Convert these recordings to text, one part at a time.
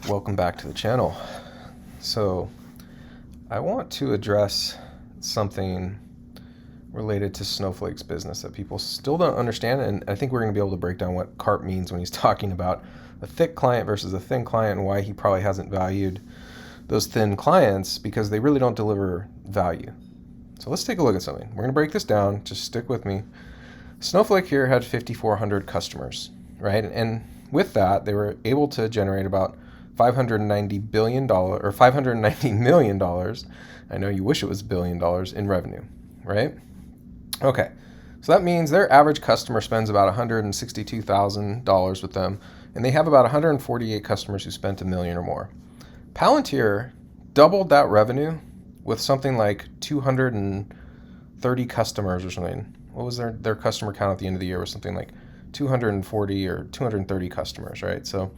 Welcome back to the channel. So I want to address something related to Snowflake's business that people still don't understand, and I think we're going to be able to break down what Karp means when he's talking about a thick client versus a thin client and why he probably hasn't valued those thin clients because they really don't deliver value. So let's take a look at something. We're going to break this down. Just stick with me. Snowflake here had 5,400 customers, right? And with that, they were able to generate about $590 billion or $590 million. I know you wish it was $1 billion in revenue, right? Okay, so that means their average customer spends about $162,000 with them, and they have about 148 customers who spent $1 million or more. Palantir doubled that revenue with something like 230 customers or something. What was their customer count at the end of the year? Was something like 240 or 230 customers, right? So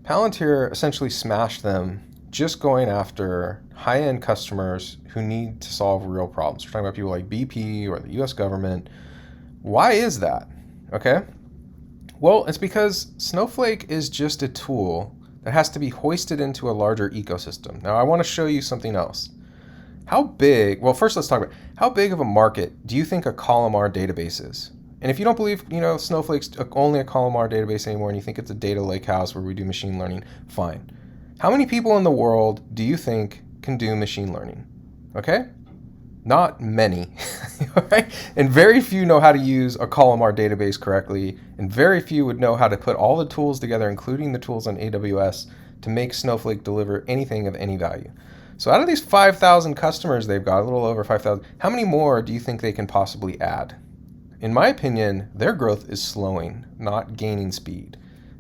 Palantir essentially smashed them just going after high-end customers who need to solve real problems. We're talking about people like BP or the US government. Why is that? Okay. Well, it's because Snowflake is just a tool that has to be hoisted into a larger ecosystem. Now, I want to show you something else. How big, well, first let's talk about how big of a market do you think a columnar database is? And if you don't believe, Snowflake's only a columnar database anymore and you think it's a data lakehouse where we do machine learning, fine. How many people in the world do you think can do machine learning? Okay? Not many, right? And very few know how to use a columnar database correctly, and very few would know how to put all the tools together, including the tools on AWS, to make Snowflake deliver anything of any value. So out of these 5,000 customers they've got, a little over 5,000, how many more do you think they can possibly add? In my opinion, their growth is slowing, not gaining speed.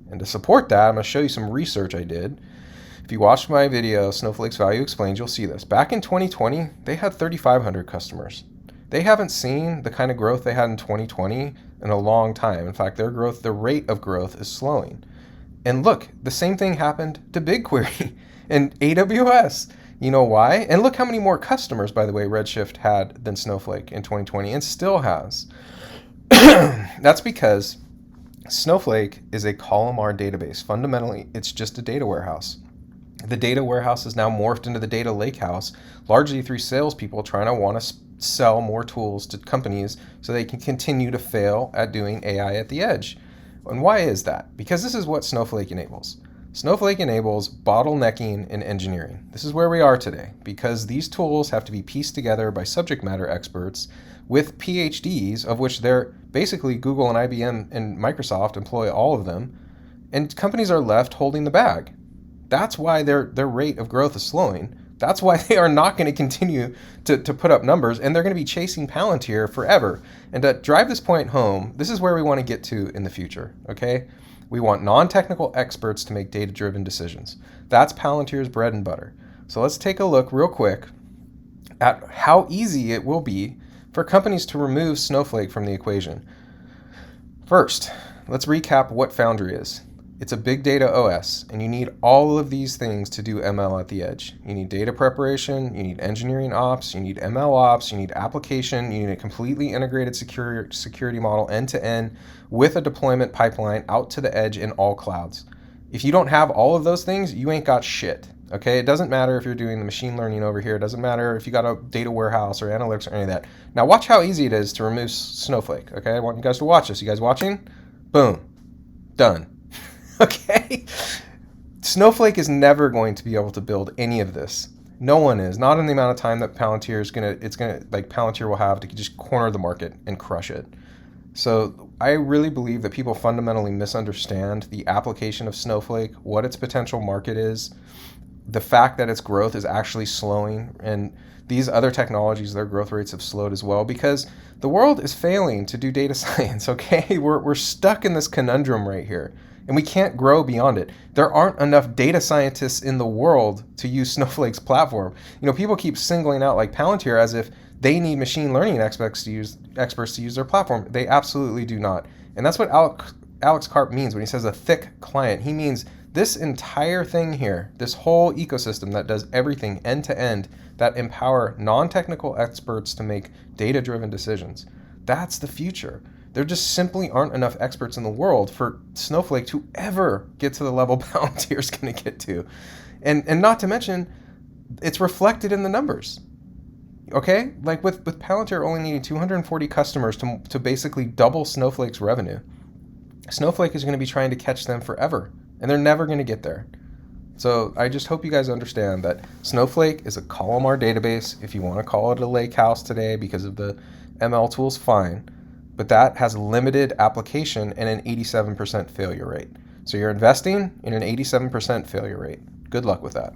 And to support that, I'm going to show you some research I did. If you watched my video, Snowflake's Value Explained, you'll see this. Back in 2020, they had 3,500 customers. They haven't seen the kind of growth they had in 2020 in a long time. In fact, their rate of growth is slowing. And look, the same thing happened to BigQuery and AWS. You know why? And look how many more customers, by the way, Redshift had than Snowflake in 2020 and still has. That's because Snowflake is a columnar database. Fundamentally, it's just a data warehouse. The data warehouse is now morphed into the data lakehouse, largely through salespeople trying to want to sell more tools to companies so they can continue to fail at doing AI at the edge. And why is that? Because this is what Snowflake enables. Snowflake enables bottlenecking in engineering. This is where we are today, because these tools have to be pieced together by subject matter experts with PhDs, of which they're basically Google and IBM and Microsoft employ all of them, and companies are left holding the bag. That's why their rate of growth is slowing. That's why they are not going to continue to put up numbers, and they're going to be chasing Palantir forever. And to drive this point home, this is where we want to get to in the future, okay? We want non-technical experts to make data-driven decisions. That's Palantir's bread and butter. So let's take a look real quick at how easy it will be for companies to remove Snowflake from the equation. First, let's recap what Foundry is. It's a big data OS, and you need all of these things to do ML at the edge. You need data preparation, you need engineering ops, you need ML ops, you need application, you need a completely integrated security model end-to-end with a deployment pipeline out to the edge in all clouds. If you don't have all of those things, you ain't got shit. Okay, it doesn't matter if you're doing the machine learning over here. It doesn't matter if you got a data warehouse or analytics or any of that. Now watch how easy it is to remove Snowflake. Okay, I want you guys to watch this. You guys watching? Boom. Done. Okay? Snowflake is never going to be able to build any of this. No one is. Not in the amount of time that Palantir will have to just corner the market and crush it. So I really believe that people fundamentally misunderstand the application of Snowflake, what its potential market is, the fact that its growth is actually slowing, and these other technologies, their growth rates have slowed as well because the world is failing to do data science, okay? We're stuck in this conundrum right here, and we can't grow beyond it. There aren't enough data scientists in the world to use Snowflake's platform. People keep singling out like Palantir as if they need machine learning experts to use their platform. They absolutely do not. And that's what Alex Karp means when he says a thick client. He means this entire thing here, this whole ecosystem that does everything end to end, that empower non-technical experts to make data-driven decisions. That's the future. There just simply aren't enough experts in the world for Snowflake to ever get to the level Palantir is going to get to. And not to mention, it's reflected in the numbers. Okay? Like with Palantir only needing 240 customers to basically double Snowflake's revenue, Snowflake is going to be trying to catch them forever, and they're never going to get there. So I just hope you guys understand that Snowflake is a columnar database. If you want to call it a lake house today because of the ML tools, fine. But that has limited application and an 87% failure rate. So you're investing in an 87% failure rate. Good luck with that.